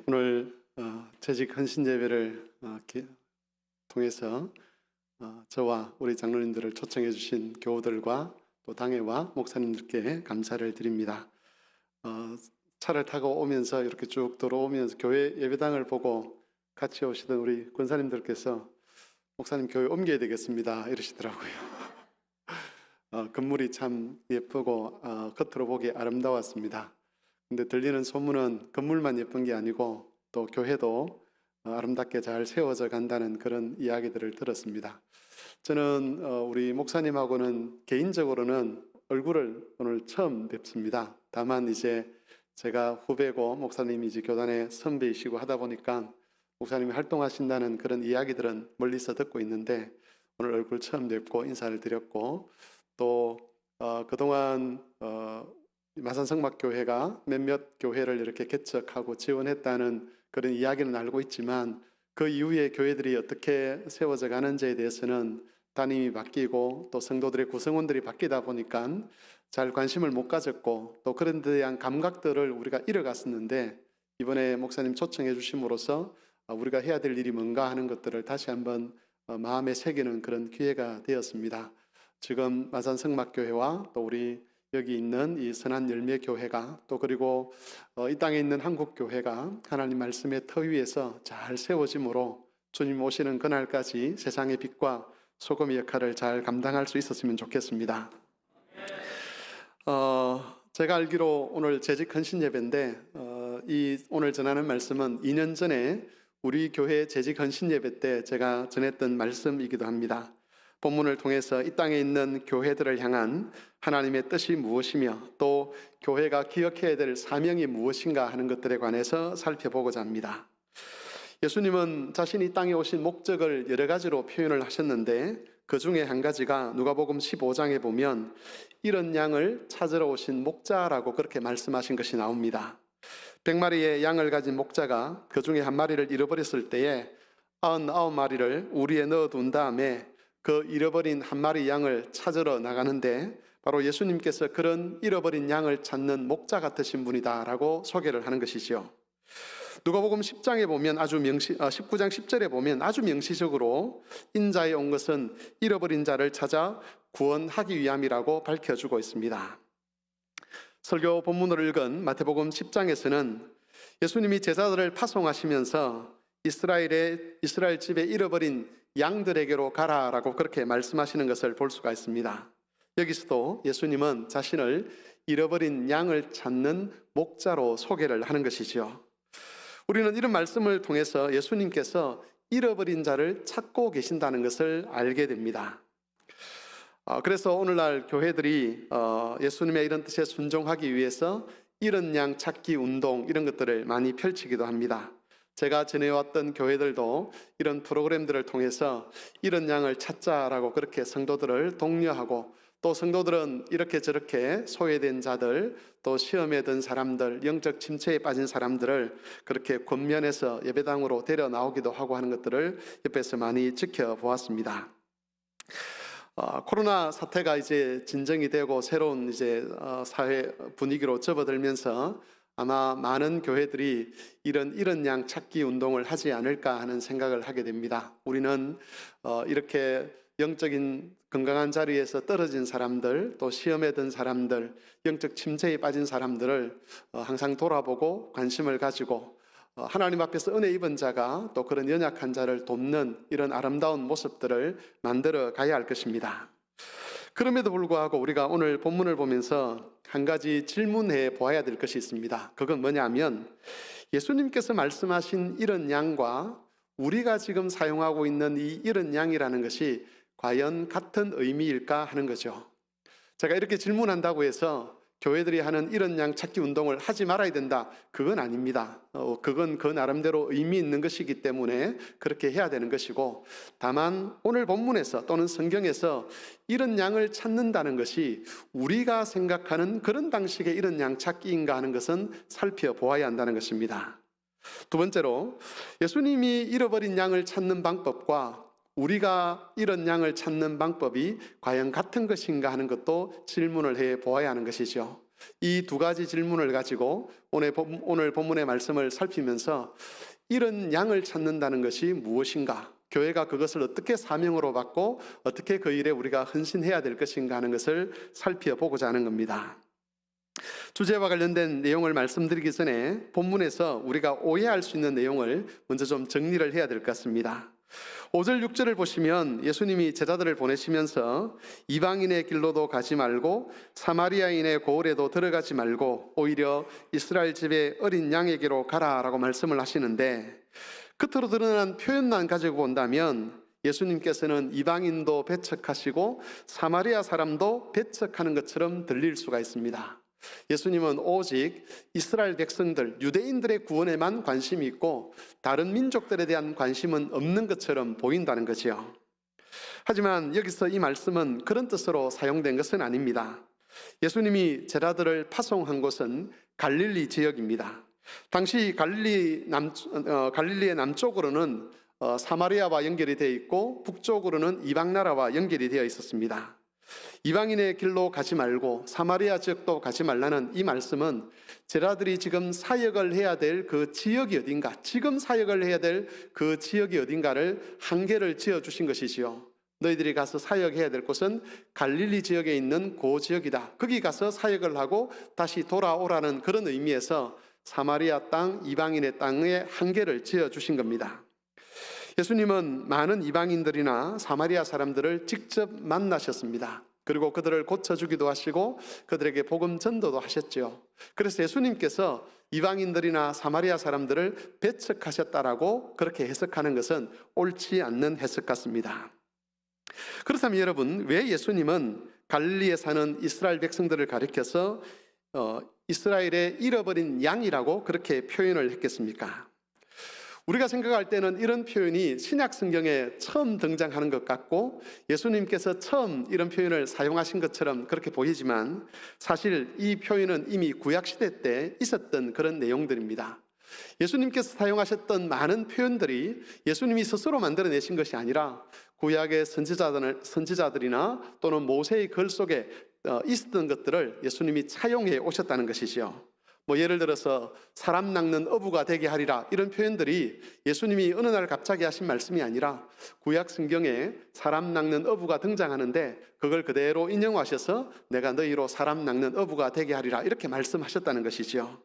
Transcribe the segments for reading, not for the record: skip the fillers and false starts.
오늘 재직 헌신 예배를 통해서 저와 우리 장로님들을 초청해 주신 교우들과 또 당회와 목사님들께 감사를 드립니다. 차를 타고 오면서 이렇게 쭉 들어오면서 교회 예배당을 보고 같이 오시던 우리 권사님들께서 목사님 교회 옮겨야 되겠습니다 이러시더라고요. 건물이 참 예쁘고 겉으로 보기 아름다웠습니다. 근데 들리는 소문은 건물만 예쁜 게 아니고 또 교회도 아름답게 잘 세워져 간다는 그런 이야기들을 들었습니다. 저는 우리 목사님하고는 개인적으로는 얼굴을 오늘 처음 뵙습니다. 다만 이제 제가 후배고 목사님이 이제 교단의 선배이시고 하다 보니까 목사님이 활동하신다는 그런 이야기들은 멀리서 듣고 있는데 오늘 얼굴 처음 뵙고 인사를 드렸고 또 그동안 마산성막교회가 몇몇 교회를 이렇게 개척하고 지원했다는 그런 이야기는 알고 있지만 그 이후에 교회들이 어떻게 세워져 가는지에 대해서는 담임이 바뀌고 또 성도들의 구성원들이 바뀌다 보니까 잘 관심을 못 가졌고 또 그런 데 대한 감각들을 우리가 잃어갔었는데 이번에 목사님 초청해 주심으로써 우리가 해야 될 일이 뭔가 하는 것들을 다시 한번 마음에 새기는 그런 기회가 되었습니다. 지금 마산성막교회와 또 우리 여기 있는 이 선한 열매 교회가 또 그리고 이 땅에 있는 한국 교회가 하나님 말씀의 터 위에서 잘 세워짐으로 주님 오시는 그날까지 세상의 빛과 소금의 역할을 잘 감당할 수 있었으면 좋겠습니다. 제가 알기로 오늘 재직 헌신 예배인데 이 오늘 전하는 말씀은 2년 전에 우리 교회 재직 헌신 예배 때 제가 전했던 말씀이기도 합니다. 본문을 통해서 이 땅에 있는 교회들을 향한 하나님의 뜻이 무엇이며 또 교회가 기억해야 될 사명이 무엇인가 하는 것들에 관해서 살펴보고자 합니다. 예수님은 자신이 땅에 오신 목적을 여러 가지로 표현을 하셨는데 그 중에 한 가지가 누가복음 15장에 보면 이런 양을 찾으러 오신 목자라고 그렇게 말씀하신 것이 나옵니다. 100마리의 양을 가진 목자가 그 중에 한 마리를 잃어버렸을 때에 99마리를 우리에 넣어둔 다음에 그 잃어버린 한 마리 양을 찾으러 나가는데 바로 예수님께서 그런 잃어버린 양을 찾는 목자 같으신 분이다라고 소개를 하는 것이죠. 누가복음 10장에 보면 19장 10절에 보면 아주 명시적으로 인자에 온 것은 잃어버린 자를 찾아 구원하기 위함이라고 밝혀주고 있습니다. 설교 본문을 읽은 마태복음 10장에서는 예수님이 제자들을 파송하시면서 이스라엘 집에 잃어버린 양들에게로 가라라고 그렇게 말씀하시는 것을 볼 수가 있습니다. 여기서도 예수님은 자신을 잃어버린 양을 찾는 목자로 소개를 하는 것이죠. 우리는 이런 말씀을 통해서 예수님께서 잃어버린 자를 찾고 계신다는 것을 알게 됩니다. 그래서 오늘날 교회들이 예수님의 이런 뜻에 순종하기 위해서 이런 양 찾기 운동 이런 것들을 많이 펼치기도 합니다. 제가 지내왔던 교회들도 이런 프로그램들을 통해서 이런 양을 찾자라고 그렇게 성도들을 독려하고 또 성도들은 이렇게 저렇게 소외된 자들 또 시험에 든 사람들 영적 침체에 빠진 사람들을 그렇게 권면해서 예배당으로 데려 나오기도 하고 하는 것들을 옆에서 많이 지켜보았습니다. 코로나 사태가 이제 진정이 되고 새로운 이제 사회 분위기로 접어들면서 아마 많은 교회들이 이런 양 찾기 운동을 하지 않을까 하는 생각을 하게 됩니다. 우리는 이렇게 영적인 건강한 자리에서 떨어진 사람들 또 시험에 든 사람들 영적 침체에 빠진 사람들을 항상 돌아보고 관심을 가지고 하나님 앞에서 은혜 입은 자가 또 그런 연약한 자를 돕는 이런 아름다운 모습들을 만들어 가야 할 것입니다. 그럼에도 불구하고 우리가 오늘 본문을 보면서 한 가지 질문해 보아야 될 것이 있습니다. 그건 뭐냐면 예수님께서 말씀하신 이런 양과 우리가 지금 사용하고 있는 이 이런 양이라는 것이 과연 같은 의미일까 하는 거죠. 제가 이렇게 질문한다고 해서 교회들이 하는 이런 양 찾기 운동을 하지 말아야 된다, 그건 아닙니다. 그건 그 나름대로 의미 있는 것이기 때문에 그렇게 해야 되는 것이고, 다만 오늘 본문에서 또는 성경에서 이런 양을 찾는다는 것이 우리가 생각하는 그런 방식의 이런 양 찾기인가 하는 것은 살펴보아야 한다는 것입니다. 두 번째로 예수님이 잃어버린 양을 찾는 방법과 우리가 이런 양을 찾는 방법이 과연 같은 것인가 하는 것도 질문을 해 보아야 하는 것이죠. 이 두 가지 질문을 가지고 오늘 본문의 말씀을 살피면서 이런 양을 찾는다는 것이 무엇인가? 교회가 그것을 어떻게 사명으로 받고 어떻게 그 일에 우리가 헌신해야 될 것인가 하는 것을 살펴보고자 하는 겁니다. 주제와 관련된 내용을 말씀드리기 전에 본문에서 우리가 오해할 수 있는 내용을 먼저 좀 정리를 해야 될 것 같습니다. 5절 6절을 보시면 예수님이 제자들을 보내시면서 이방인의 길로도 가지 말고 사마리아인의 고을에도 들어가지 말고 오히려 이스라엘 집의 어린 양에게로 가라라고 말씀을 하시는데, 겉으로 드러난 표현만 가지고 본다면 예수님께서는 이방인도 배척하시고 사마리아 사람도 배척하는 것처럼 들릴 수가 있습니다. 예수님은 오직 이스라엘 백성들, 유대인들의 구원에만 관심이 있고 다른 민족들에 대한 관심은 없는 것처럼 보인다는 거지요. 하지만 여기서 이 말씀은 그런 뜻으로 사용된 것은 아닙니다. 예수님이 제자들을 파송한 곳은 갈릴리 지역입니다. 당시 갈릴리의 남쪽으로는 사마리아와 연결이 되어 있고 북쪽으로는 이방 나라와 연결이 되어 있었습니다. 이방인의 길로 가지 말고 사마리아 지역도 가지 말라는 이 말씀은 제자들이 지금 사역을 해야 될 그 지역이 어딘가, 지금 사역을 해야 될 그 지역이 어딘가를 한계를 지어주신 것이지요. 너희들이 가서 사역해야 될 곳은 갈릴리 지역에 있는 그 지역이다. 거기 가서 사역을 하고 다시 돌아오라는 그런 의미에서 사마리아 땅, 이방인의 땅에 한계를 지어주신 겁니다. 예수님은 많은 이방인들이나 사마리아 사람들을 직접 만나셨습니다. 그리고 그들을 고쳐주기도 하시고 그들에게 복음 전도도 하셨죠. 그래서 예수님께서 이방인들이나 사마리아 사람들을 배척하셨다라고 그렇게 해석하는 것은 옳지 않는 해석 같습니다. 그렇다면 여러분, 왜 예수님은 갈릴리에 사는 이스라엘 백성들을 가리켜서 이스라엘의 잃어버린 양이라고 그렇게 표현을 했겠습니까? 우리가 생각할 때는 이런 표현이 신약 성경에 처음 등장하는 것 같고 예수님께서 처음 이런 표현을 사용하신 것처럼 그렇게 보이지만 사실 이 표현은 이미 구약시대 때 있었던 그런 내용들입니다. 예수님께서 사용하셨던 많은 표현들이 예수님이 스스로 만들어내신 것이 아니라 구약의 선지자들이나 또는 모세의 글 속에 있었던 것들을 예수님이 차용해 오셨다는 것이죠. 예를 들어서 사람 낚는 어부가 되게 하리라, 이런 표현들이 예수님이 어느 날 갑자기 하신 말씀이 아니라 구약 성경에 사람 낚는 어부가 등장하는데 그걸 그대로 인용하셔서 내가 너희로 사람 낚는 어부가 되게 하리라 이렇게 말씀하셨다는 것이죠.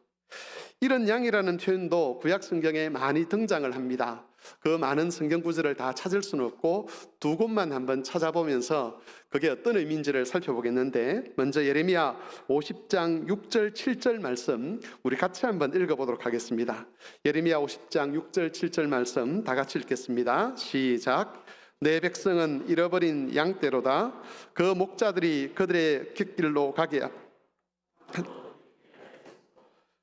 이런 양이라는 표현도 구약 성경에 많이 등장을 합니다. 그 많은 성경 구절을 다 찾을 수는 없고 두 곳만 한번 찾아보면서 그게 어떤 의미인지를 살펴보겠는데, 먼저 예레미야 50장 6절 7절 말씀 우리 같이 한번 읽어보도록 하겠습니다. 예레미야 50장 6절 7절 말씀 다 같이 읽겠습니다. 시작. 내 백성은 잃어버린 양떼로다. 그 목자들이 그들의 깃길로 가게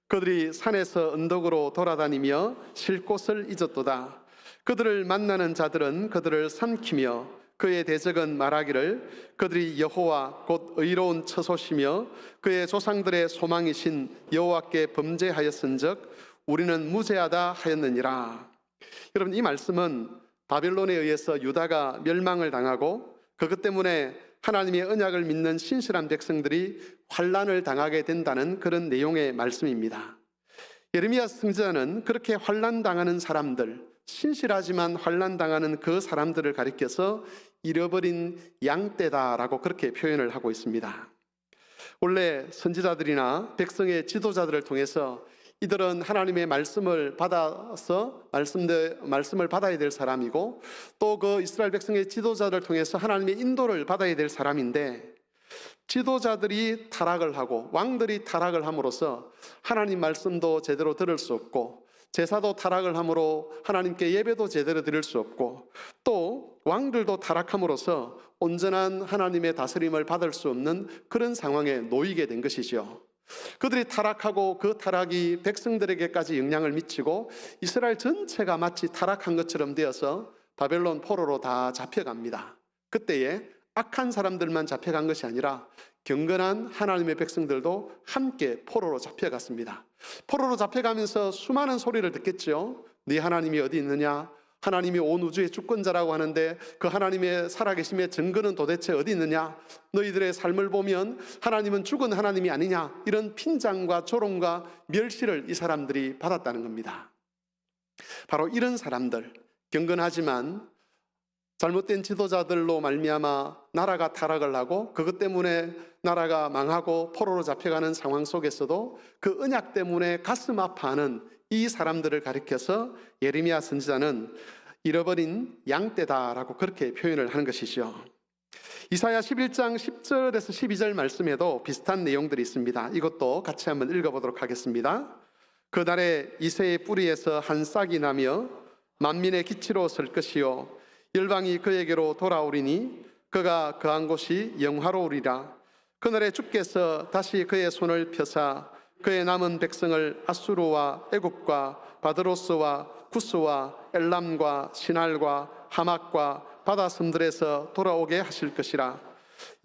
그들이 산에서 언덕으로 돌아다니며 쉴 곳을 잊었도다. 그들을 만나는 자들은 그들을 삼키며 그의 대적은 말하기를 그들이 여호와 곧 의로운 처소시며 그의 조상들의 소망이신 여호와께 범죄하였은즉 우리는 무죄하다 하였느니라. 여러분, 이 말씀은 바벨론에 의해서 유다가 멸망을 당하고 그것 때문에 하나님의 언약을 믿는 신실한 백성들이 환난을 당하게 된다는 그런 내용의 말씀입니다. 예레미야 선지자는 그렇게 환난당하는 사람들, 신실하지만 환난당하는 그 사람들을 가리켜서 잃어버린 양떼다라고 그렇게 표현을 하고 있습니다. 원래 선지자들이나 백성의 지도자들을 통해서 이들은 하나님의 말씀을 받아서 말씀을 받아야 될 사람이고 또 그 이스라엘 백성의 지도자들을 통해서 하나님의 인도를 받아야 될 사람인데, 지도자들이 타락을 하고 왕들이 타락을 함으로써 하나님 말씀도 제대로 들을 수 없고 제사도 타락을 함으로 하나님께 예배도 제대로 드릴 수 없고 또 왕들도 타락함으로써 온전한 하나님의 다스림을 받을 수 없는 그런 상황에 놓이게 된 것이죠. 그들이 타락하고 그 타락이 백성들에게까지 영향을 미치고 이스라엘 전체가 마치 타락한 것처럼 되어서 바벨론 포로로 다 잡혀갑니다. 그때에 악한 사람들만 잡혀간 것이 아니라 경건한 하나님의 백성들도 함께 포로로 잡혀갔습니다. 포로로 잡혀가면서 수많은 소리를 듣겠죠. 네 하나님이 어디 있느냐? 하나님이 온 우주의 주권자라고 하는데 그 하나님의 살아계심의 증거는 도대체 어디 있느냐? 너희들의 삶을 보면 하나님은 죽은 하나님이 아니냐? 이런 핀잔과 조롱과 멸시를 이 사람들이 받았다는 겁니다. 바로 이런 사람들, 경건하지만 잘못된 지도자들로 말미암아 나라가 타락을 하고 그것 때문에 나라가 망하고 포로로 잡혀가는 상황 속에서도 그 언약 때문에 가슴 아파하는 이 사람들을 가리켜서 예레미야 선지자는 잃어버린 양떼다라고 그렇게 표현을 하는 것이죠. 이사야 11장 10절에서 12절 말씀에도 비슷한 내용들이 있습니다. 이것도 같이 한번 읽어보도록 하겠습니다. 그날에 이새의 뿌리에서 한 싹이 나며 만민의 기치로 설 것이요 열방이 그에게로 돌아오리니 그가 거한 곳이 영화로우리라. 그날에 주께서 다시 그의 손을 펴사 그의 남은 백성을 아수르와 애굽과 바드로스와 구스와 엘람과 시날과 하막과 바다 섬들에서 돌아오게 하실 것이라.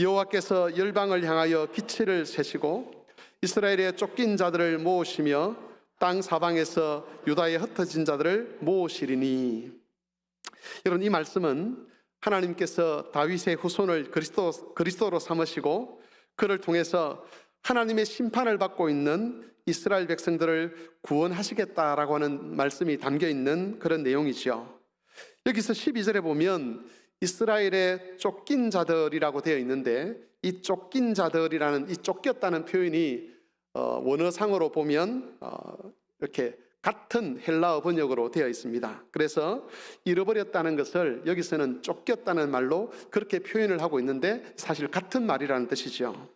여호와께서 열방을 향하여 기치를 세시고 이스라엘의 쫓긴 자들을 모으시며 땅 사방에서 유다의 흩어진 자들을 모으시리니. 여러분, 이 말씀은 하나님께서 다윗의 후손을 그리스도로 삼으시고 그를 통해서 하나님의 심판을 받고 있는 이스라엘 백성들을 구원하시겠다라고 하는 말씀이 담겨 있는 그런 내용이죠. 여기서 12절에 보면 이스라엘의 쫓긴 자들이라고 되어 있는데 이 쫓긴 자들이라는 이 쫓겼다는 표현이 원어상으로 보면 이렇게 같은 헬라어 번역으로 되어 있습니다. 그래서 잃어버렸다는 것을 여기서는 쫓겼다는 말로 그렇게 표현을 하고 있는데 사실 같은 말이라는 뜻이죠.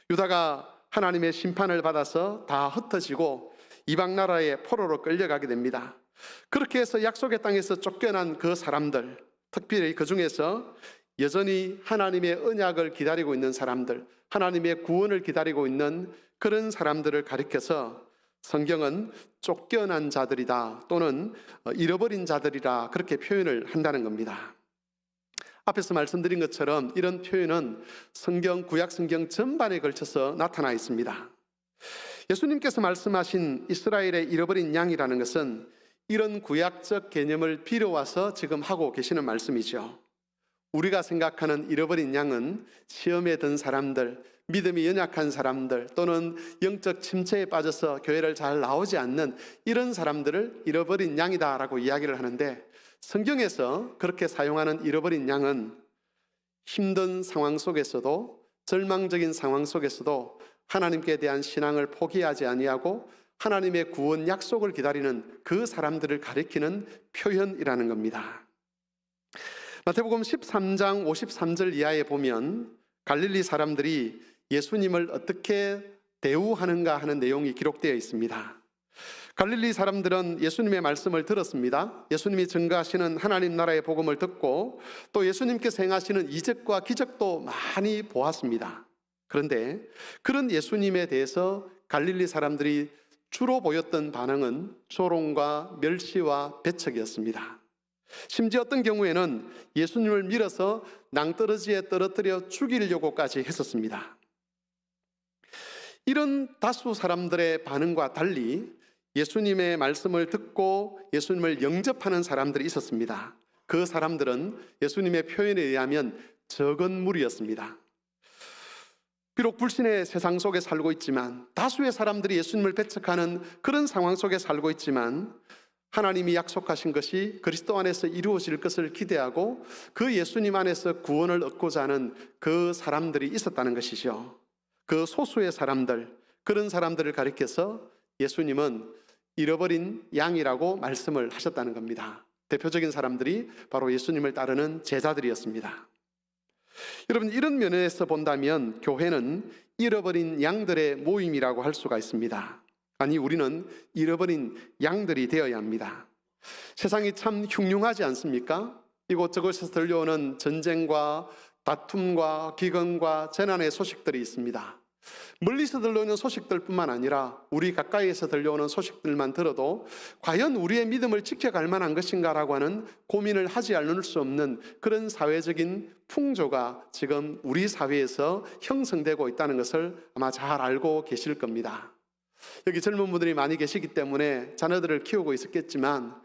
유다가 하나님의 심판을 받아서 다 흩어지고 이방 나라의 포로로 끌려가게 됩니다. 그렇게 해서 약속의 땅에서 쫓겨난 그 사람들, 특별히 그 중에서 여전히 하나님의 언약을 기다리고 있는 사람들, 하나님의 구원을 기다리고 있는 그런 사람들을 가리켜서 성경은 쫓겨난 자들이다 또는 잃어버린 자들이라 그렇게 표현을 한다는 겁니다. 앞에서 말씀드린 것처럼 이런 표현은 성경, 구약 성경 전반에 걸쳐서 나타나 있습니다. 예수님께서 말씀하신 이스라엘의 잃어버린 양이라는 것은 이런 구약적 개념을 빌어와서 지금 하고 계시는 말씀이죠. 우리가 생각하는 잃어버린 양은 시험에 든 사람들, 믿음이 연약한 사람들 또는 영적 침체에 빠져서 교회를 잘 나오지 않는 이런 사람들을 잃어버린 양이다라고 이야기를 하는데, 성경에서 그렇게 사용하는 잃어버린 양은 힘든 상황 속에서도, 절망적인 상황 속에서도 하나님께 대한 신앙을 포기하지 아니하고 하나님의 구원 약속을 기다리는 그 사람들을 가리키는 표현이라는 겁니다. 마태복음 13장 53절 이하에 보면 갈릴리 사람들이 예수님을 어떻게 대우하는가 하는 내용이 기록되어 있습니다. 갈릴리 사람들은 예수님의 말씀을 들었습니다. 예수님이 증거하시는 하나님 나라의 복음을 듣고 또 예수님께서 행하시는 이적과 기적도 많이 보았습니다. 그런데 그런 예수님에 대해서 갈릴리 사람들이 주로 보였던 반응은 조롱과 멸시와 배척이었습니다. 심지어 어떤 경우에는 예수님을 밀어서 낭떠러지에 떨어뜨려 죽이려고까지 했었습니다. 이런 다수 사람들의 반응과 달리 예수님의 말씀을 듣고 예수님을 영접하는 사람들이 있었습니다. 그 사람들은 예수님의 표현에 의하면 적은 무리였습니다. 비록 불신의 세상 속에 살고 있지만, 다수의 사람들이 예수님을 배척하는 그런 상황 속에 살고 있지만, 하나님이 약속하신 것이 그리스도 안에서 이루어질 것을 기대하고 그 예수님 안에서 구원을 얻고자 하는 그 사람들이 있었다는 것이죠. 그 소수의 사람들, 그런 사람들을 가리켜서 예수님은 잃어버린 양이라고 말씀을 하셨다는 겁니다. 대표적인 사람들이 바로 예수님을 따르는 제자들이었습니다. 여러분, 이런 면에서 본다면 교회는 잃어버린 양들의 모임이라고 할 수가 있습니다. 아니, 우리는 잃어버린 양들이 되어야 합니다. 세상이 참 흉흉하지 않습니까? 이곳저곳에서 들려오는 전쟁과 다툼과 기근과 재난의 소식들이 있습니다. 멀리서 들려오는 소식들 뿐만 아니라 우리 가까이에서 들려오는 소식들만 들어도 과연 우리의 믿음을 지켜갈 만한 것인가라고 하는 고민을 하지 않을 수 없는 그런 사회적인 풍조가 지금 우리 사회에서 형성되고 있다는 것을 아마 잘 알고 계실 겁니다. 여기 젊은 분들이 많이 계시기 때문에 자녀들을 키우고 있었겠지만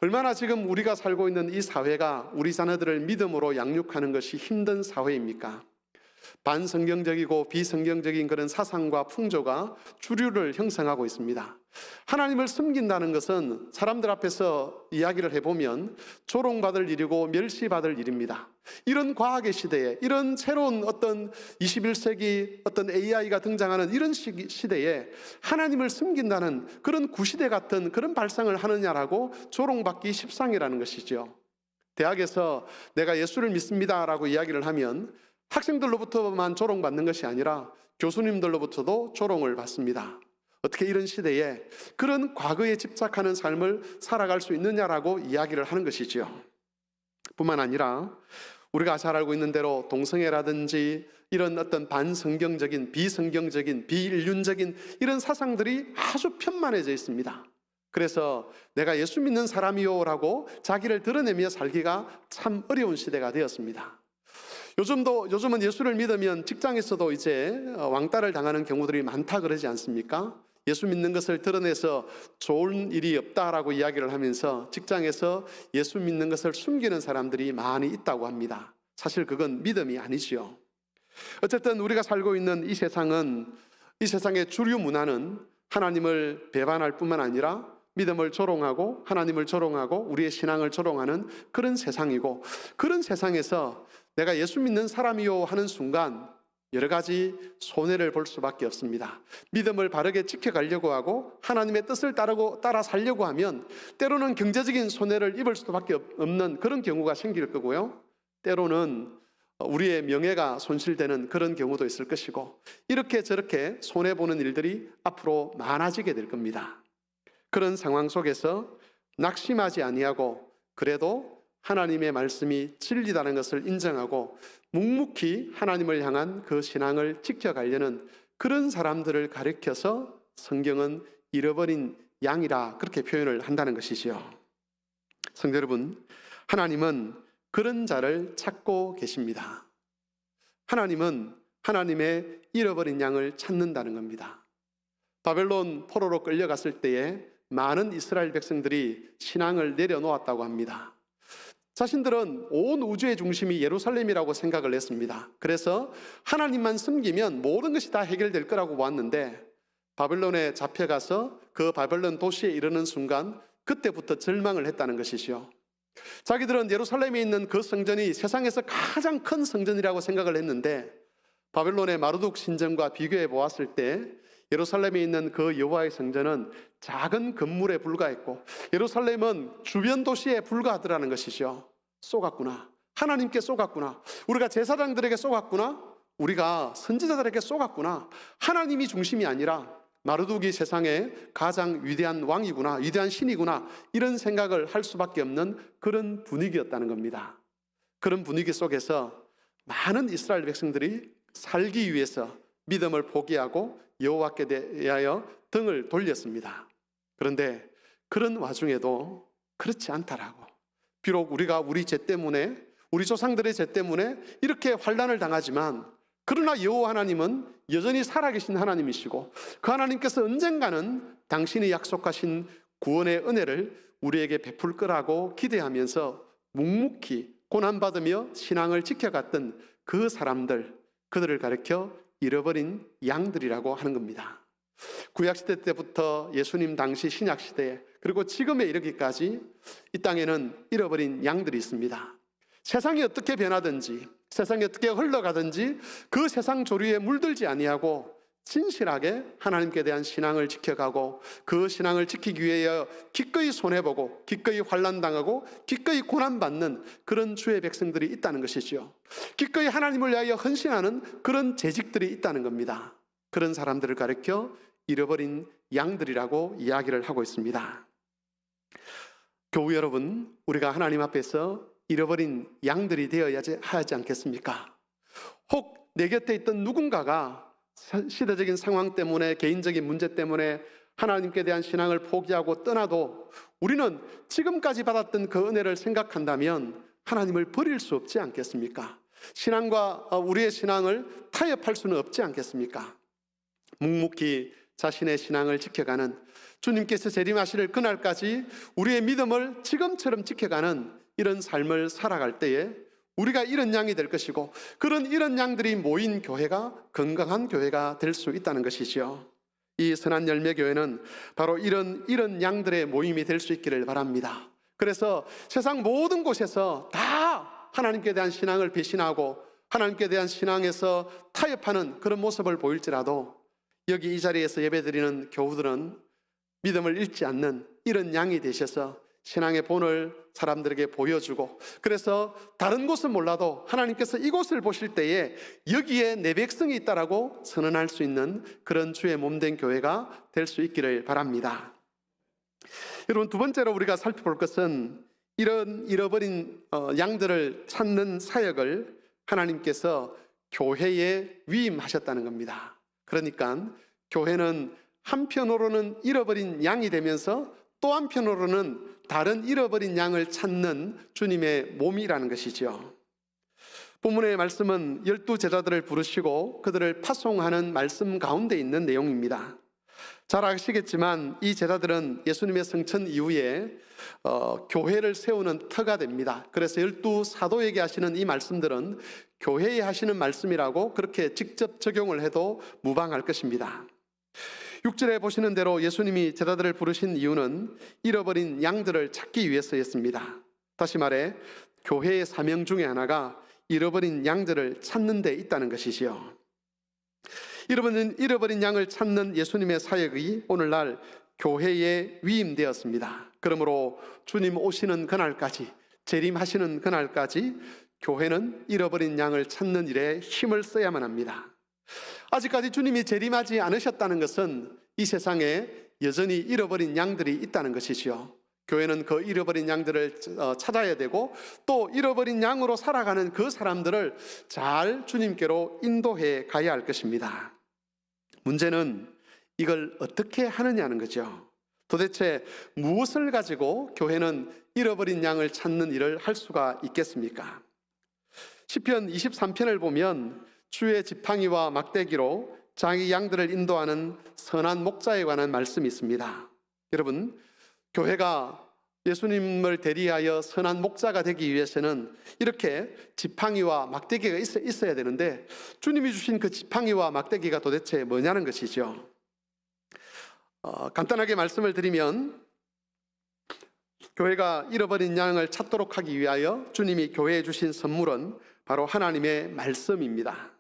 얼마나 지금 우리가 살고 있는 이 사회가 우리 자녀들을 믿음으로 양육하는 것이 힘든 사회입니까? 반성경적이고 비성경적인 그런 사상과 풍조가 주류를 형성하고 있습니다. 하나님을 숨긴다는 것은 사람들 앞에서 이야기를 해보면 조롱받을 일이고 멸시받을 일입니다. 이런 과학의 시대에, 이런 새로운 어떤 21세기 어떤 AI가 등장하는 이런 시대에 하나님을 숨긴다는 그런 구시대 같은 그런 발상을 하느냐라고 조롱받기 십상이라는 것이죠. 대학에서 내가 예수를 믿습니다라고 이야기를 하면 학생들로부터만 조롱받는 것이 아니라 교수님들로부터도 조롱을 받습니다. 어떻게 이런 시대에 그런 과거에 집착하는 삶을 살아갈 수 있느냐라고 이야기를 하는 것이지요. 뿐만 아니라 우리가 잘 알고 있는 대로 동성애라든지 이런 어떤 반성경적인, 비성경적인, 비인륜적인 이런 사상들이 아주 편만해져 있습니다. 그래서 내가 예수 믿는 사람이요라고 자기를 드러내며 살기가 참 어려운 시대가 되었습니다. 요즘은 예수를 믿으면 직장에서도 이제 왕따를 당하는 경우들이 많다 그러지 않습니까? 예수 믿는 것을 드러내서 좋은 일이 없다라고 이야기를 하면서 직장에서 예수 믿는 것을 숨기는 사람들이 많이 있다고 합니다. 사실 그건 믿음이 아니지요. 어쨌든 우리가 살고 있는 이 세상의 주류 문화는 하나님을 배반할 뿐만 아니라 믿음을 조롱하고 하나님을 조롱하고 우리의 신앙을 조롱하는 그런 세상이고, 그런 세상에서 내가 예수 믿는 사람이요 하는 순간 여러 가지 손해를 볼 수밖에 없습니다. 믿음을 바르게 지켜가려고 하고 하나님의 뜻을 따라 살려고 하면 때로는 경제적인 손해를 입을 수밖에 없는 그런 경우가 생길 거고요, 때로는 우리의 명예가 손실되는 그런 경우도 있을 것이고, 이렇게 저렇게 손해보는 일들이 앞으로 많아지게 될 겁니다. 그런 상황 속에서 낙심하지 아니하고 그래도 하나님의 말씀이 진리다는 것을 인정하고 묵묵히 하나님을 향한 그 신앙을 지켜가려는 그런 사람들을 가리켜서 성경은 잃어버린 양이라 그렇게 표현을 한다는 것이지요. 성도 여러분, 하나님은 그런 자를 찾고 계십니다. 하나님은 하나님의 잃어버린 양을 찾는다는 겁니다. 바벨론 포로로 끌려갔을 때에 많은 이스라엘 백성들이 신앙을 내려놓았다고 합니다. 자신들은 온 우주의 중심이 예루살렘이라고 생각을 했습니다. 그래서 하나님만 섬기면 모든 것이 다 해결될 거라고 보았는데 바벨론에 잡혀가서 그 바벨론 도시에 이르는 순간 그때부터 절망을 했다는 것이죠. 자기들은 예루살렘에 있는 그 성전이 세상에서 가장 큰 성전이라고 생각을 했는데 바벨론의 마르둑 신전과 비교해 보았을 때 예루살렘에 있는 그 여호와의 성전은 작은 건물에 불과했고 예루살렘은 주변 도시에 불과하더라는 것이죠. 쏘갔구나, 하나님께 쏘갔구나, 우리가 제사장들에게 쏘갔구나, 우리가 선지자들에게 쏘갔구나, 하나님이 중심이 아니라 마르둑이 세상의 가장 위대한 왕이구나, 위대한 신이구나, 이런 생각을 할 수밖에 없는 그런 분위기였다는 겁니다. 그런 분위기 속에서 많은 이스라엘 백성들이 살기 위해서 믿음을 포기하고 여호와께 대하여 등을 돌렸습니다. 그런데 그런 와중에도 그렇지 않다라고, 비록 우리가 우리 죄 때문에, 우리 조상들의 죄 때문에 이렇게 환난을 당하지만 그러나 여호와 하나님은 여전히 살아계신 하나님이시고 그 하나님께서 언젠가는 당신이 약속하신 구원의 은혜를 우리에게 베풀 거라고 기대하면서 묵묵히 고난받으며 신앙을 지켜갔던 그 사람들, 그들을 가리켜 잃어버린 양들이라고 하는 겁니다. 구약시대 때부터 예수님 당시 신약시대에 그리고 지금에 이르기까지 이 땅에는 잃어버린 양들이 있습니다. 세상이 어떻게 변하든지, 세상이 어떻게 흘러가든지 그 세상 조류에 물들지 아니하고 진실하게 하나님께 대한 신앙을 지켜가고 그 신앙을 지키기 위하여 기꺼이 손해보고 기꺼이 환난당하고 기꺼이 고난받는 그런 주의 백성들이 있다는 것이지요. 기꺼이 하나님을 위하여 헌신하는 그런 재직들이 있다는 겁니다. 그런 사람들을 가리켜 잃어버린 양들이라고 이야기를 하고 있습니다. 교우 여러분, 우리가 하나님 앞에서 잃어버린 양들이 되어야 하지 않겠습니까? 혹 내 곁에 있던 누군가가 시대적인 상황 때문에, 개인적인 문제 때문에 하나님께 대한 신앙을 포기하고 떠나도 우리는 지금까지 받았던 그 은혜를 생각한다면 하나님을 버릴 수 없지 않겠습니까? 신앙과 우리의 신앙을 타협할 수는 없지 않겠습니까? 묵묵히 자신의 신앙을 지켜가는, 주님께서 재림하실 그날까지 우리의 믿음을 지금처럼 지켜가는 이런 삶을 살아갈 때에 우리가 이런 양이 될 것이고, 그런 이런 양들이 모인 교회가 건강한 교회가 될 수 있다는 것이죠. 이 선한 열매 교회는 바로 이런 양들의 모임이 될 수 있기를 바랍니다. 그래서 세상 모든 곳에서 다 하나님께 대한 신앙을 배신하고 하나님께 대한 신앙에서 타협하는 그런 모습을 보일지라도, 여기 이 자리에서 예배드리는 교우들은 믿음을 잃지 않는 이런 양이 되셔서 신앙의 본을 사람들에게 보여주고, 그래서 다른 곳은 몰라도 하나님께서 이곳을 보실 때에 여기에 내 백성이 있다라고 선언할 수 있는 그런 주의 몸된 교회가 될 수 있기를 바랍니다. 여러분, 두 번째로 우리가 살펴볼 것은 이런 잃어버린 양들을 찾는 사역을 하나님께서 교회에 위임하셨다는 겁니다. 그러니까 교회는 한편으로는 잃어버린 양이 되면서 또 한편으로는 다른 잃어버린 양을 찾는 주님의 몸이라는 것이죠. 본문의 말씀은 12제자들을 부르시고 그들을 파송하는 말씀 가운데 있는 내용입니다. 잘 아시겠지만 이 제자들은 예수님의 성천 이후에 교회를 세우는 터가 됩니다. 그래서 12사도에게 하시는 이 말씀들은 교회에 하시는 말씀이라고 그렇게 직접 적용을 해도 무방할 것입니다. 6절에 보시는 대로 예수님이 제자들을 부르신 이유는 잃어버린 양들을 찾기 위해서였습니다. 다시 말해 교회의 사명 중에 하나가 잃어버린 양들을 찾는 데 있다는 것이지요. 잃어버린 양을 찾는 예수님의 사역이 오늘날 교회에 위임되었습니다. 그러므로 주님 오시는 그날까지, 재림하시는 그날까지 교회는 잃어버린 양을 찾는 일에 힘을 써야만 합니다. 아직까지 주님이 재림하지 않으셨다는 것은 이 세상에 여전히 잃어버린 양들이 있다는 것이지요. 교회는 그 잃어버린 양들을 찾아야 되고, 또 잃어버린 양으로 살아가는 그 사람들을 잘 주님께로 인도해 가야 할 것입니다. 문제는 이걸 어떻게 하느냐는 거죠. 도대체 무엇을 가지고 교회는 잃어버린 양을 찾는 일을 할 수가 있겠습니까? 시편 23편을 보면 주의 지팡이와 막대기로 자기 양들을 인도하는 선한 목자에 관한 말씀이 있습니다. 여러분, 교회가 예수님을 대리하여 선한 목자가 되기 위해서는 이렇게 지팡이와 막대기가 있어야 되는데, 주님이 주신 그 지팡이와 막대기가 도대체 뭐냐는 것이죠. 간단하게 말씀을 드리면, 교회가 잃어버린 양을 찾도록 하기 위하여 주님이 교회에 주신 선물은 바로 하나님의 말씀입니다.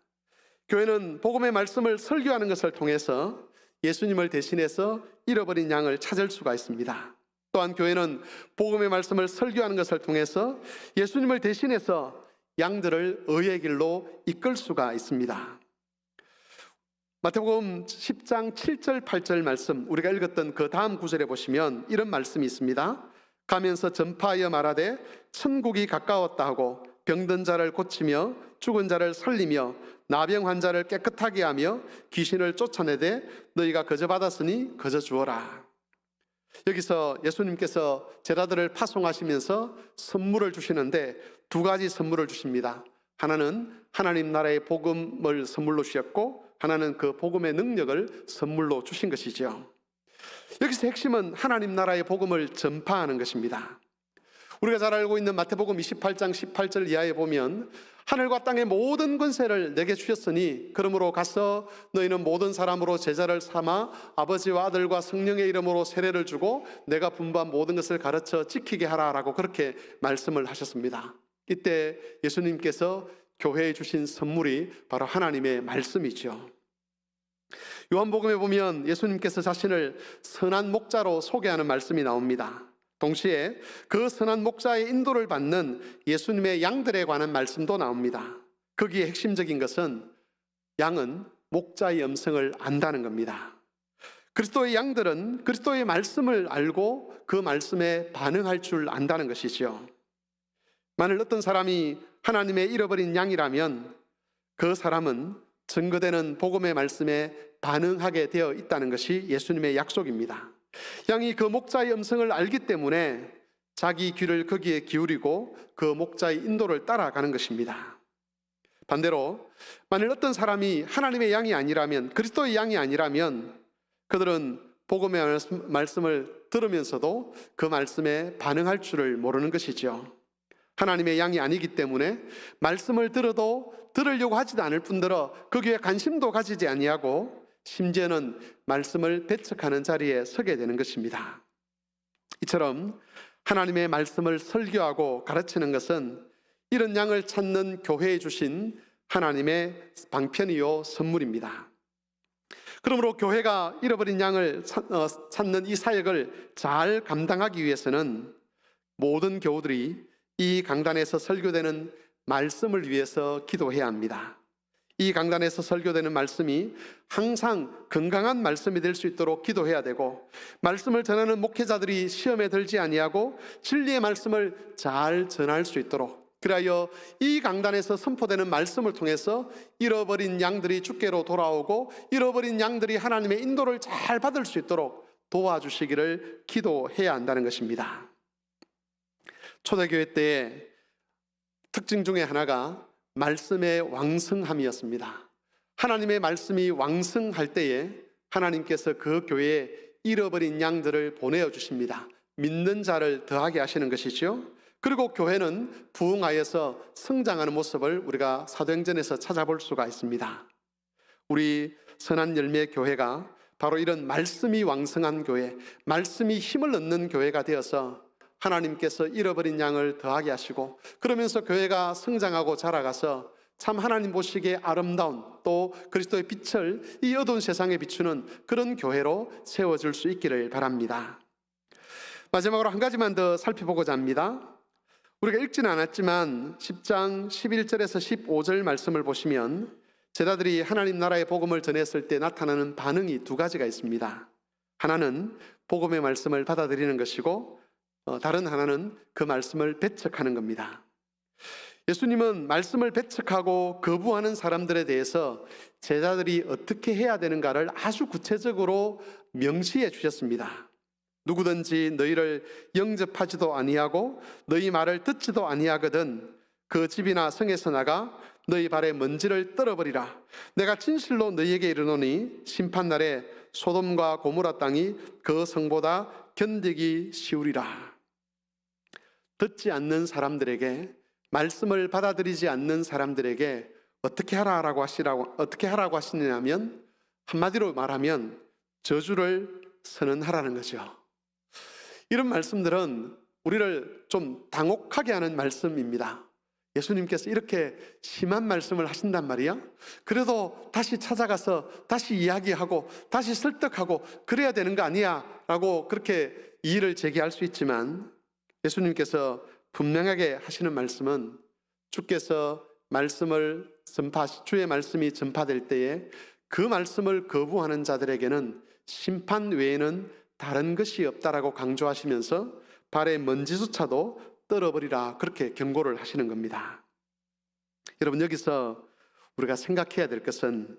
교회는 복음의 말씀을 설교하는 것을 통해서 예수님을 대신해서 잃어버린 양을 찾을 수가 있습니다. 또한 교회는 복음의 말씀을 설교하는 것을 통해서 예수님을 대신해서 양들을 의의 길로 이끌 수가 있습니다. 마태복음 10장 7절 8절 말씀, 우리가 읽었던 그 다음 구절에 보시면 이런 말씀이 있습니다. 가면서 전파하여 말하되 천국이 가까웠다 하고 병든 자를 고치며 죽은 자를 살리며 나병 환자를 깨끗하게 하며 귀신을 쫓아내되 너희가 거저 받았으니 거저 주어라. 여기서 예수님께서 제자들을 파송하시면서 선물을 주시는데 두 가지 선물을 주십니다. 하나는 하나님 나라의 복음을 선물로 주셨고, 하나는 그 복음의 능력을 선물로 주신 것이죠. 여기서 핵심은 하나님 나라의 복음을 전파하는 것입니다. 우리가 잘 알고 있는 마태복음 28장 18절 이하에 보면 하늘과 땅의 모든 권세를 내게 주셨으니 그러므로 가서 너희는 모든 사람으로 제자를 삼아 아버지와 아들과 성령의 이름으로 세례를 주고 내가 분부한 모든 것을 가르쳐 지키게 하라라고 그렇게 말씀을 하셨습니다. 이때 예수님께서 교회에 주신 선물이 바로 하나님의 말씀이죠. 요한복음에 보면 예수님께서 자신을 선한 목자로 소개하는 말씀이 나옵니다. 동시에 그 선한 목자의 인도를 받는 예수님의 양들에 관한 말씀도 나옵니다. 거기에 핵심적인 것은 양은 목자의 음성을 안다는 겁니다. 그리스도의 양들은 그리스도의 말씀을 알고 그 말씀에 반응할 줄 안다는 것이죠. 만일 어떤 사람이 하나님의 잃어버린 양이라면 그 사람은 증거되는 복음의 말씀에 반응하게 되어 있다는 것이 예수님의 약속입니다. 양이 그 목자의 음성을 알기 때문에 자기 귀를 거기에 기울이고 그 목자의 인도를 따라가는 것입니다. 반대로 만일 어떤 사람이 하나님의 양이 아니라면, 그리스도의 양이 아니라면 그들은 복음의 말씀을 들으면서도 그 말씀에 반응할 줄을 모르는 것이죠. 하나님의 양이 아니기 때문에 말씀을 들어도 들으려고 하지도 않을 뿐더러 거기에 관심도 가지지 아니하고 심지어는 말씀을 배척하는 자리에 서게 되는 것입니다. 이처럼 하나님의 말씀을 설교하고 가르치는 것은 이런 양을 찾는 교회에 주신 하나님의 방편이요 선물입니다. 그러므로 교회가 잃어버린 양을 찾는 이 사역을 잘 감당하기 위해서는 모든 교우들이 이 강단에서 설교되는 말씀을 위해서 기도해야 합니다. 이 강단에서 설교되는 말씀이 항상 건강한 말씀이 될 수 있도록 기도해야 되고, 말씀을 전하는 목회자들이 시험에 들지 아니하고 진리의 말씀을 잘 전할 수 있도록, 그리하여 이 강단에서 선포되는 말씀을 통해서 잃어버린 양들이 주께로 돌아오고 잃어버린 양들이 하나님의 인도를 잘 받을 수 있도록 도와주시기를 기도해야 한다는 것입니다. 초대교회 때의 특징 중에 하나가 말씀의 왕성함이었습니다. 하나님의 말씀이 왕성할 때에 하나님께서 그 교회에 잃어버린 양들을 보내어 주십니다. 믿는 자를 더하게 하시는 것이죠. 그리고 교회는 부흥하여서 성장하는 모습을 우리가 사도행전에서 찾아볼 수가 있습니다. 우리 선한 열매 교회가 바로 이런 말씀이 왕성한 교회, 말씀이 힘을 얻는 교회가 되어서 하나님께서 잃어버린 양을 더하게 하시고, 그러면서 교회가 성장하고 자라가서 참 하나님 보시기에 아름다운, 또 그리스도의 빛을 이 어두운 세상에 비추는 그런 교회로 세워질 수 있기를 바랍니다. 마지막으로 한 가지만 더 살펴보고자 합니다. 우리가 읽지는 않았지만 10장 11절에서 15절 말씀을 보시면 제자들이 하나님 나라의 복음을 전했을 때 나타나는 반응이 두 가지가 있습니다. 하나는 복음의 말씀을 받아들이는 것이고, 다른 하나는 그 말씀을 배척하는 겁니다. 예수님은 말씀을 배척하고 거부하는 사람들에 대해서 제자들이 어떻게 해야 되는가를 아주 구체적으로 명시해 주셨습니다. 누구든지 너희를 영접하지도 아니하고 너희 말을 듣지도 아니하거든 그 집이나 성에서 나가 너희 발에 먼지를 떨어버리라. 내가 진실로 너희에게 이르노니 심판날에 소돔과 고모라 땅이 그 성보다 견디기 쉬우리라. 듣지 않는 사람들에게, 말씀을 받아들이지 않는 사람들에게 어떻게 하라고 하시느냐면, 한마디로 말하면 저주를 선언하라는 거죠. 이런 말씀들은 우리를 좀 당혹하게 하는 말씀입니다. 예수님께서 이렇게 심한 말씀을 하신단 말이야? 그래도 다시 찾아가서 다시 이야기하고 다시 설득하고 그래야 되는 거 아니야? 라고 그렇게 이의를 제기할 수 있지만, 예수님께서 분명하게 하시는 말씀은 주께서 주의 말씀이 전파될 때에 그 말씀을 거부하는 자들에게는 심판 외에는 다른 것이 없다라고 강조하시면서 발에 먼지조차도 떨어버리라, 그렇게 경고를 하시는 겁니다. 여러분, 여기서 우리가 생각해야 될 것은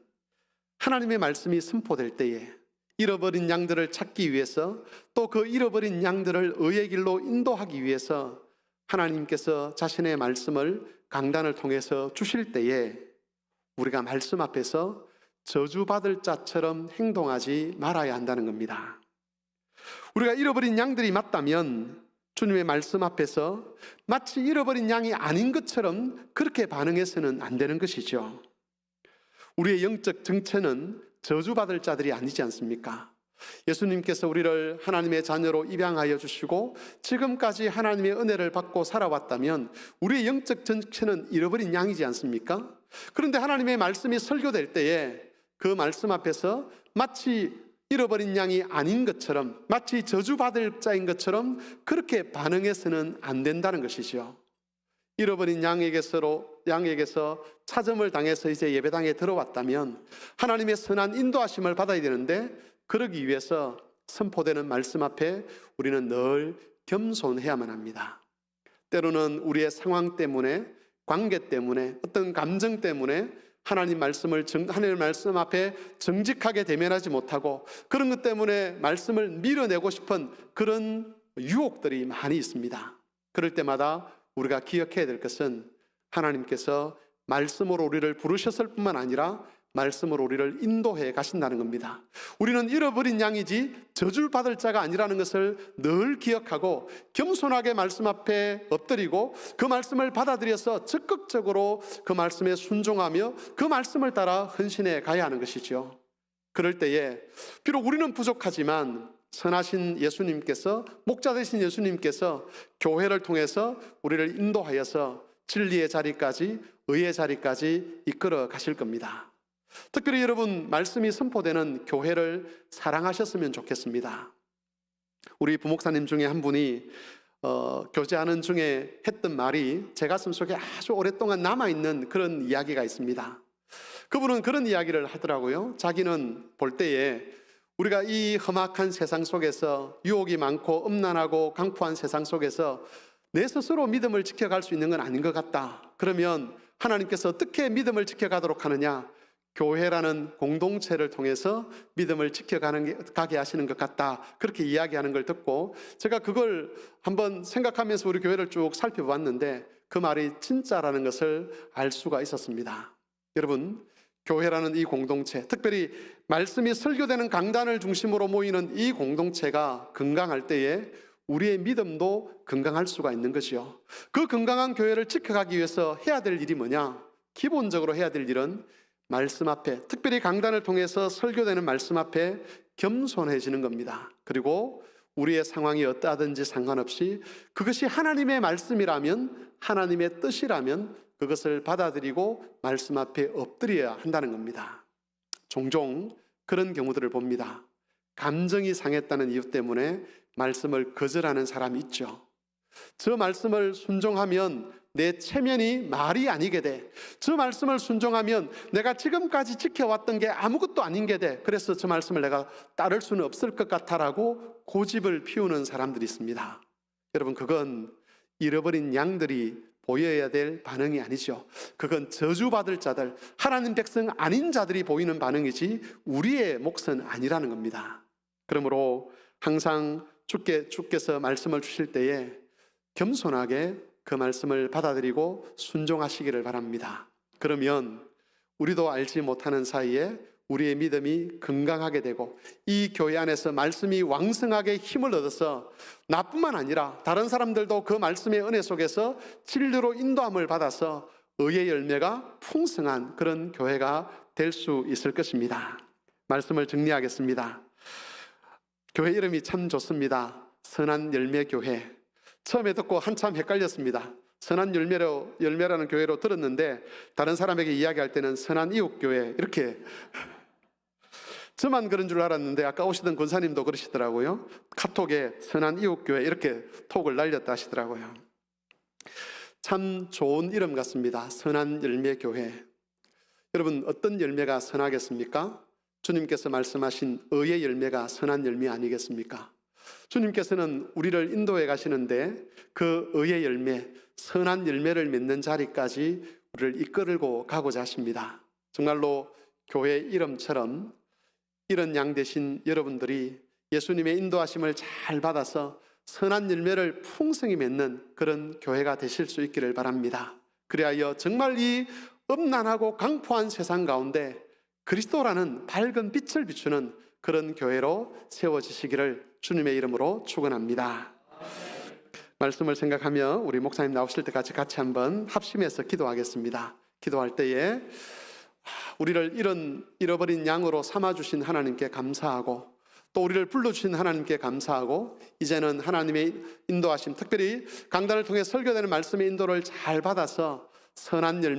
하나님의 말씀이 선포될 때에 잃어버린 양들을 찾기 위해서, 또 그 잃어버린 양들을 의의 길로 인도하기 위해서 하나님께서 자신의 말씀을 강단을 통해서 주실 때에 우리가 말씀 앞에서 저주받을 자처럼 행동하지 말아야 한다는 겁니다. 우리가 잃어버린 양들이 맞다면 주님의 말씀 앞에서 마치 잃어버린 양이 아닌 것처럼 그렇게 반응해서는 안 되는 것이죠. 우리의 영적 정체는 저주받을 자들이 아니지 않습니까? 예수님께서 우리를 하나님의 자녀로 입양하여 주시고 지금까지 하나님의 은혜를 받고 살아왔다면 우리의 영적 정체는 잃어버린 양이지 않습니까? 그런데 하나님의 말씀이 설교될 때에 그 말씀 앞에서 마치 잃어버린 양이 아닌 것처럼, 마치 저주받을 자인 것처럼 그렇게 반응해서는 안 된다는 것이죠. 잃어버린 양에게서 찾음을 당해서 이제 예배당에 들어왔다면 하나님의 선한 인도하심을 받아야 되는데, 그러기 위해서 선포되는 말씀 앞에 우리는 늘 겸손해야만 합니다. 때로는 우리의 상황 때문에, 관계 때문에, 어떤 감정 때문에 하나님 말씀 앞에 정직하게 대면하지 못하고 그런 것 때문에 말씀을 밀어내고 싶은 그런 유혹들이 많이 있습니다. 그럴 때마다 우리가 기억해야 될 것은 하나님께서 말씀으로 우리를 부르셨을 뿐만 아니라 말씀으로 우리를 인도해 가신다는 겁니다. 우리는 잃어버린 양이지 저주받을 자가 아니라는 것을 늘 기억하고 겸손하게 말씀 앞에 엎드리고 그 말씀을 받아들여서 적극적으로 그 말씀에 순종하며 그 말씀을 따라 헌신해 가야 하는 것이죠. 그럴 때에 비록 우리는 부족하지만 선하신 예수님께서, 목자 되신 예수님께서 교회를 통해서 우리를 인도하여서 진리의 자리까지, 의의 자리까지 이끌어 가실 겁니다. 특별히 여러분, 말씀이 선포되는 교회를 사랑하셨으면 좋겠습니다. 우리 부목사님 중에 한 분이 교제하는 중에 했던 말이 제 가슴 속에 아주 오랫동안 남아있는 그런 이야기가 있습니다. 그분은 그런 이야기를 하더라고요. 자기는 볼 때에 우리가 이 험악한 세상 속에서, 유혹이 많고 음란하고 강포한 세상 속에서 내 스스로 믿음을 지켜갈 수 있는 건 아닌 것 같다. 그러면 하나님께서 어떻게 믿음을 지켜가도록 하느냐? 교회라는 공동체를 통해서 믿음을 지켜가게 하시는 것 같다. 그렇게 이야기하는 걸 듣고 제가 그걸 한번 생각하면서 우리 교회를 쭉 살펴봤는데 그 말이 진짜라는 것을 알 수가 있었습니다. 여러분, 교회라는 이 공동체, 특별히 말씀이 설교되는 강단을 중심으로 모이는 이 공동체가 건강할 때에 우리의 믿음도 건강할 수가 있는 것이요. 그 건강한 교회를 지켜가기 위해서 해야 될 일이 뭐냐? 기본적으로 해야 될 일은 말씀 앞에, 특별히 강단을 통해서 설교되는 말씀 앞에 겸손해지는 겁니다. 그리고 우리의 상황이 어떠하든지 상관없이 그것이 하나님의 말씀이라면, 하나님의 뜻이라면 그것을 받아들이고 말씀 앞에 엎드려야 한다는 겁니다. 종종 그런 경우들을 봅니다. 감정이 상했다는 이유 때문에 말씀을 거절하는 사람이 있죠. 저 말씀을 순종하면 내 체면이 말이 아니게 돼. 저 말씀을 순종하면 내가 지금까지 지켜왔던 게 아무것도 아닌 게 돼. 그래서 저 말씀을 내가 따를 수는 없을 것 같아라고 고집을 피우는 사람들이 있습니다. 여러분, 그건 잃어버린 양들이 보여야 될 반응이 아니죠. 그건 저주받을 자들, 하나님 백성 아닌 자들이 보이는 반응이지 우리의 몫은 아니라는 겁니다. 그러므로 항상 주께서 말씀을 주실 때에 겸손하게 그 말씀을 받아들이고 순종하시기를 바랍니다. 그러면 우리도 알지 못하는 사이에 우리의 믿음이 건강하게 되고 이 교회 안에서 말씀이 왕성하게 힘을 얻어서 나뿐만 아니라 다른 사람들도 그 말씀의 은혜 속에서 진리로 인도함을 받아서 의의 열매가 풍성한 그런 교회가 될 수 있을 것입니다. 말씀을 정리하겠습니다. 교회 이름이 참 좋습니다. 선한 열매 교회. 처음에 듣고 한참 헷갈렸습니다. 선한 열매라는 교회로 들었는데 다른 사람에게 이야기할 때는 선한 이웃교회 이렇게 저만 그런 줄 알았는데 아까 오시던 권사님도 그러시더라고요. 카톡에 선한 이웃교회 이렇게 톡을 날렸다 하시더라고요. 참 좋은 이름 같습니다. 선한 열매 교회. 여러분, 어떤 열매가 선하겠습니까? 주님께서 말씀하신 의의 열매가 선한 열매 아니겠습니까? 주님께서는 우리를 인도해 가시는데 그 의의 열매, 선한 열매를 맺는 자리까지 우리를 이끌고 가고자 하십니다. 정말로 교회 이름처럼 이런 양 되신 여러분들이 예수님의 인도하심을 잘 받아서 선한 열매를 풍성히 맺는 그런 교회가 되실 수 있기를 바랍니다. 그리하여 정말 이 음란하고 강포한 세상 가운데 그리스도라는 밝은 빛을 비추는 그런 교회로 세워지시기를 주님의 이름으로 축원합니다. 말씀을 생각하며 우리 목사님 나오실 때까지 같이 한번 합심해서 기도하겠습니다. 기도할 때에 우리를 잃어버린 양으로 삼아주신 하나님께 감사하고 또 우리를 불러주신 하나님께 감사하고 이제는 하나님의 인도하심, 특별히 강단을 통해 설교되는 말씀의 인도를 잘 받아서 선한 열매